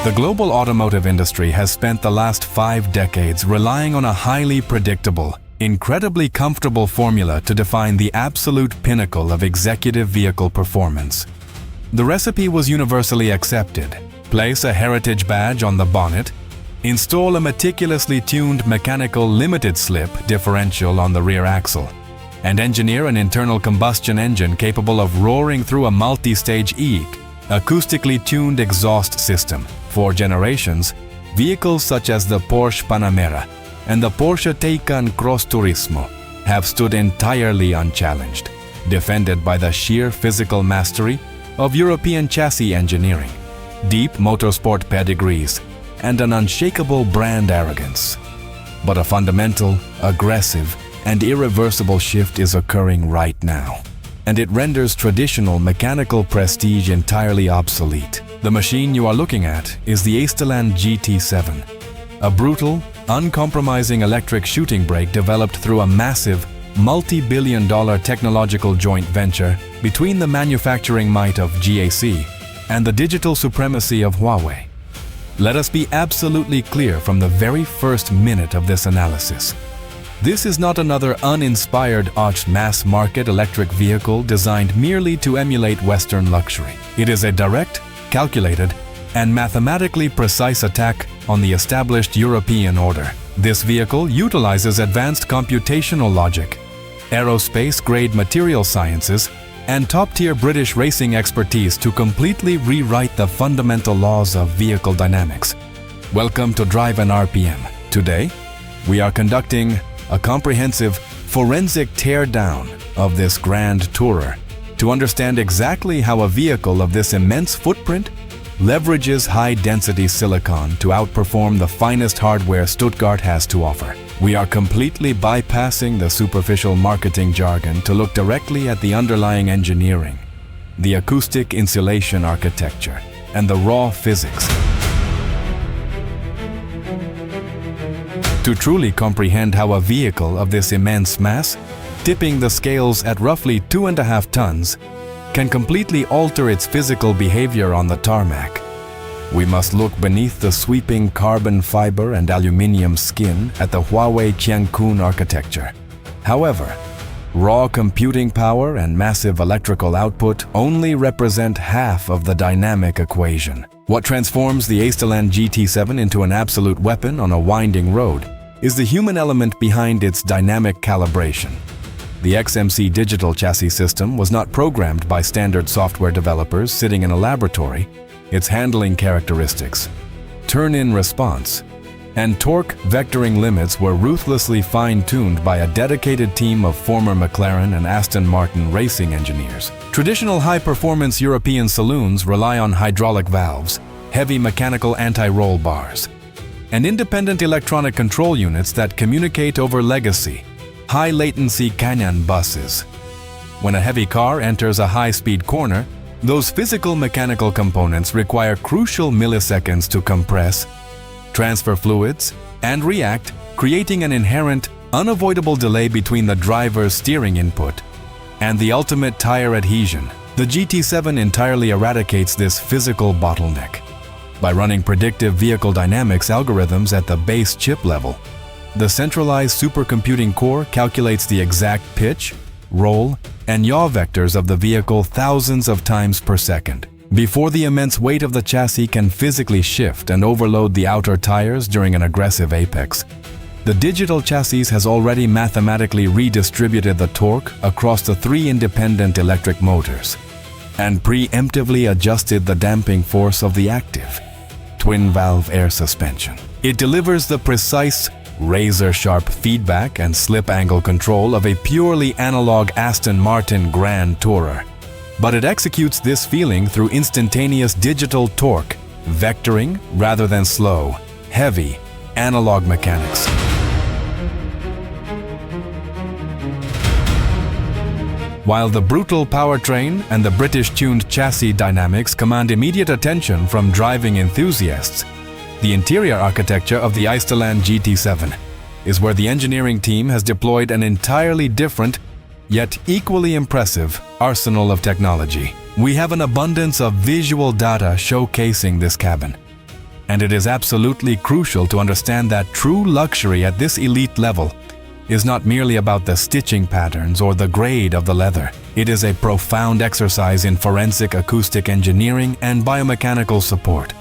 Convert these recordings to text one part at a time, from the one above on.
The global automotive industry has spent the last 5 decades relying on a highly predictable, incredibly comfortable formula to define the absolute pinnacle of executive vehicle performance. The recipe was universally accepted. Place a heritage badge on the bonnet, install a meticulously tuned mechanical limited slip differential on the rear axle, and engineer an internal combustion engine capable of roaring through a multi-stage acoustically tuned exhaust system. For generations, vehicles such as the Porsche Panamera and the Porsche Taycan Cross Turismo have stood entirely unchallenged, defended by the sheer physical mastery of European chassis engineering, deep motorsport pedigrees, and an unshakable brand arrogance. But a fundamental, aggressive, and irreversible shift is occurring right now, and it renders traditional mechanical prestige entirely obsolete. The machine you are looking at is the Aistaland GT7, a brutal, uncompromising electric shooting brake developed through a massive, multi-billion-dollar technological joint venture between the manufacturing might of GAC and the digital supremacy of Huawei. Let us be absolutely clear from the very first minute of this analysis. This is not another uninspired mass-market electric vehicle designed merely to emulate Western luxury. It is a direct, calculated, and mathematically precise attack on the established European order. This vehicle utilizes advanced computational logic, aerospace-grade material sciences, and top-tier British racing expertise to completely rewrite the fundamental laws of vehicle dynamics. Welcome to drive&rpm. Today, we are conducting a comprehensive forensic teardown of this grand tourer to understand exactly how a vehicle of this immense footprint leverages high-density silicon to outperform the finest hardware Stuttgart has to offer. We are completely bypassing the superficial marketing jargon to look directly at the underlying engineering, the acoustic insulation architecture, and the raw physics. To truly comprehend how a vehicle of this immense mass, tipping the scales at roughly 2.5 tons, can completely alter its physical behavior on the tarmac, we must look beneath the sweeping carbon fiber and aluminium skin at the Huawei Qiankun architecture. However, raw computing power and massive electrical output only represent half of the dynamic equation. What transforms the Aistaland GT7 into an absolute weapon on a winding road is the human element behind its dynamic calibration. The XMC digital chassis system was not programmed by standard software developers sitting in a laboratory. Its handling characteristics, turn-in response, and torque vectoring limits were ruthlessly fine-tuned by a dedicated team of former McLaren and Aston Martin racing engineers. Traditional high-performance European saloons rely on hydraulic valves, heavy mechanical anti-roll bars, and independent electronic control units that communicate over legacy, high-latency Canyon buses. When a heavy car enters a high-speed corner, those physical mechanical components require crucial milliseconds to compress, transfer fluids, and react, creating an inherent, unavoidable delay between the driver's steering input and the ultimate tire adhesion. The GT7 entirely eradicates this physical bottleneck by running predictive vehicle dynamics algorithms at the base chip level. The centralized supercomputing core calculates the exact pitch, roll, and yaw vectors of the vehicle thousands of times per second, before the immense weight of the chassis can physically shift and overload the outer tires during an aggressive apex. The digital chassis has already mathematically redistributed the torque across the 3 independent electric motors and preemptively adjusted the damping force of the active twin-valve air suspension. It delivers the precise, razor-sharp feedback and slip angle control of a purely analog Aston Martin Grand Tourer. But it executes this feeling through instantaneous digital torque, vectoring rather than slow, heavy, analog mechanics. While the brutal powertrain and the British-tuned chassis dynamics command immediate attention from driving enthusiasts, the interior architecture of the Aistaland GT7 is where the engineering team has deployed an entirely different, yet equally impressive, arsenal of technology. We have an abundance of visual data showcasing this cabin. And it is absolutely crucial to understand that true luxury at this elite level is not merely about the stitching patterns or the grade of the leather. It is a profound exercise in forensic acoustic engineering and biomechanical support.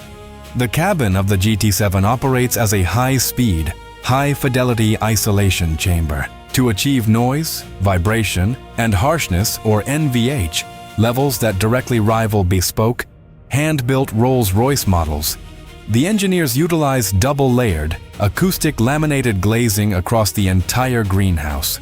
The cabin of the GT7 operates as a high-speed, high-fidelity isolation chamber to achieve noise, vibration, and harshness, or NVH, levels that directly rival bespoke, hand-built Rolls-Royce models. The engineers utilize double-layered, acoustic laminated glazing across the entire greenhouse.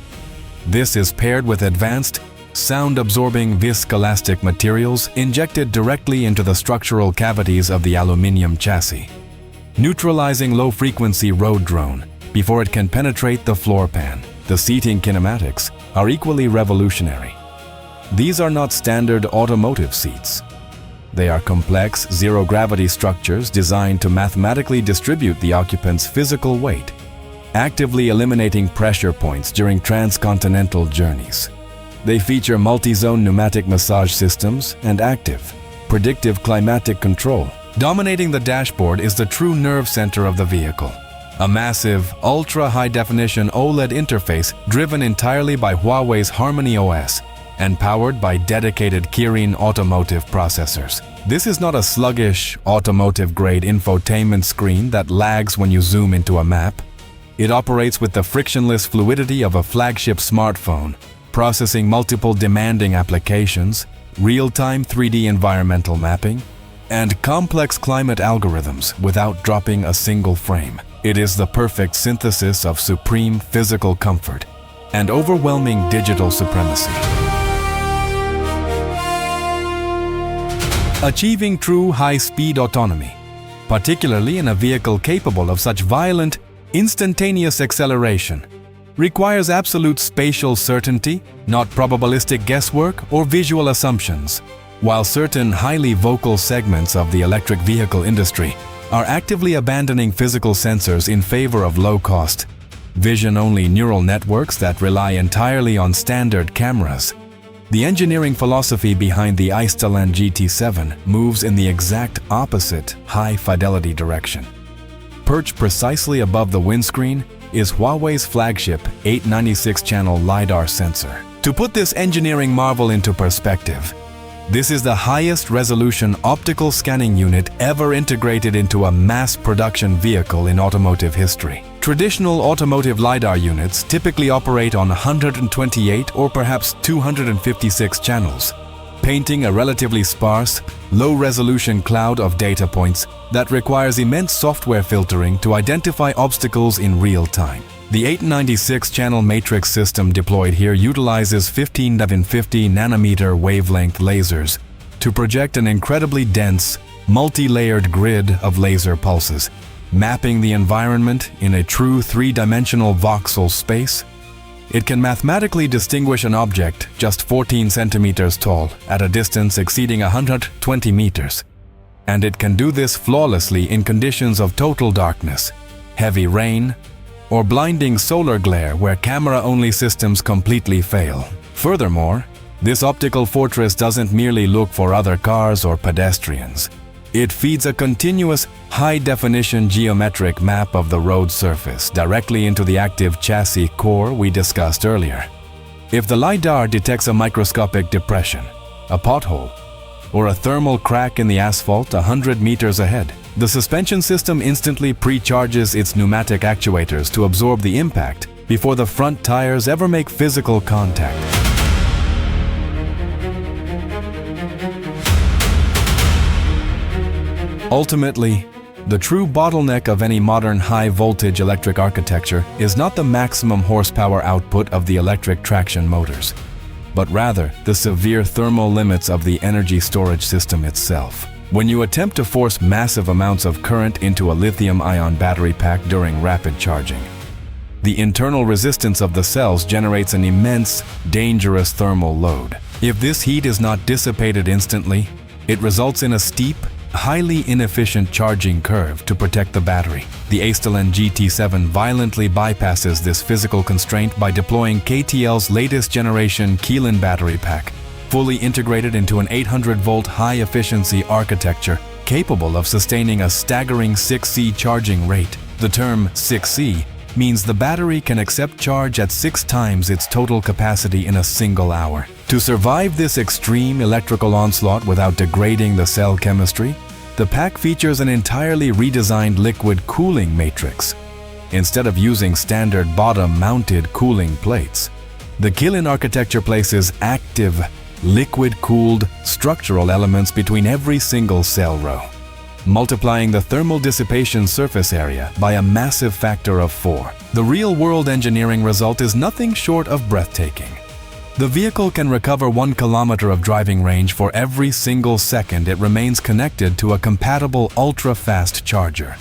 This is paired with advanced, sound-absorbing viscoelastic materials injected directly into the structural cavities of the aluminum chassis, neutralizing low-frequency road drone before it can penetrate the floor pan. The seating kinematics are equally revolutionary. These are not standard automotive seats. They are complex, zero-gravity structures designed to mathematically distribute the occupant's physical weight, actively eliminating pressure points during transcontinental journeys. They feature multi-zone pneumatic massage systems and active, predictive climatic control. Dominating the dashboard is the true nerve center of the vehicle, a massive, ultra-high-definition OLED interface driven entirely by Huawei's HarmonyOS and powered by dedicated Kirin automotive processors. This is not a sluggish, automotive-grade infotainment screen that lags when you zoom into a map. It operates with the frictionless fluidity of a flagship smartphone, processing multiple demanding applications, real-time 3D environmental mapping, and complex climate algorithms without dropping a single frame. It is the perfect synthesis of supreme physical comfort and overwhelming digital supremacy. Achieving true high-speed autonomy, particularly in a vehicle capable of such violent, instantaneous acceleration, requires absolute spatial certainty, not probabilistic guesswork or visual assumptions. While certain highly vocal segments of the electric vehicle industry are actively abandoning physical sensors in favor of low-cost, vision-only neural networks that rely entirely on standard cameras, the engineering philosophy behind the Aistaland GT7 moves in the exact opposite high-fidelity direction. Perched precisely above the windscreen is Huawei's flagship 896-channel LiDAR sensor. To put this engineering marvel into perspective, this is the highest resolution optical scanning unit ever integrated into a mass production vehicle in automotive history. Traditional automotive LiDAR units typically operate on 128 or perhaps 256 channels, painting a relatively sparse, low-resolution cloud of data points that requires immense software filtering to identify obstacles in real time. The 896-channel matrix system deployed here utilizes 1550 nanometer wavelength lasers to project an incredibly dense, multi-layered grid of laser pulses, mapping the environment in a true three-dimensional voxel space. It can mathematically distinguish an object just 14 centimeters tall at a distance exceeding 120 meters. And it can do this flawlessly in conditions of total darkness, heavy rain, or blinding solar glare where camera-only systems completely fail. Furthermore, this optical fortress doesn't merely look for other cars or pedestrians. It feeds a continuous, high-definition geometric map of the road surface directly into the active chassis core we discussed earlier. If the LiDAR detects a microscopic depression, a pothole, or a thermal crack in the asphalt 100 meters ahead, the suspension system instantly pre-charges its pneumatic actuators to absorb the impact before the front tires ever make physical contact. Ultimately, the true bottleneck of any modern high-voltage electric architecture is not the maximum horsepower output of the electric traction motors, but rather the severe thermal limits of the energy storage system itself. When you attempt to force massive amounts of current into a lithium-ion battery pack during rapid charging, the internal resistance of the cells generates an immense, dangerous thermal load. If this heat is not dissipated instantly, it results in a steep, highly inefficient charging curve to protect the battery. The Aistaland GT7 violently bypasses this physical constraint by deploying KTL's latest generation Qiankun battery pack, fully integrated into an 800-volt high-efficiency architecture capable of sustaining a staggering 6C charging rate. The term 6C means the battery can accept charge at 6 times its total capacity in a single hour. To survive this extreme electrical onslaught without degrading the cell chemistry, the pack features an entirely redesigned liquid cooling matrix. Instead of using standard bottom-mounted cooling plates, the Qiankun architecture places active, liquid-cooled structural elements between every single cell row, multiplying the thermal dissipation surface area by a massive factor of 4. The real-world engineering result is nothing short of breathtaking. The vehicle can recover 1 kilometer of driving range for every single second it remains connected to a compatible ultra-fast charger.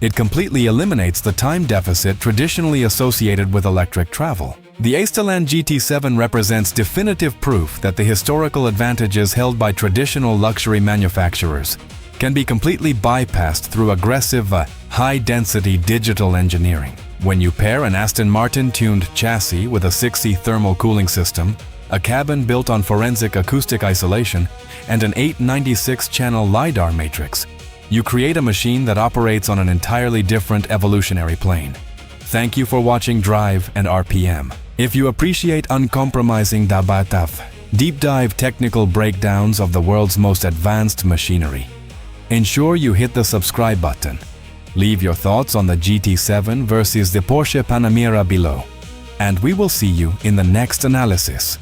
It completely eliminates the time deficit traditionally associated with electric travel. The Aistaland GT7 represents definitive proof that the historical advantages held by traditional luxury manufacturers can be completely bypassed through aggressive, high-density digital engineering. When you pair an Aston Martin-tuned chassis with a 6C thermal cooling system, a cabin built on forensic acoustic isolation, and an 896-channel LiDAR matrix, you create a machine that operates on an entirely different evolutionary plane. Thank you for watching Drive and RPM. If you appreciate uncompromising deep dive technical breakdowns of the world's most advanced machinery, ensure you hit the subscribe button. Leave your thoughts on the GT7 versus the Porsche Panamera below, and we will see you in the next analysis.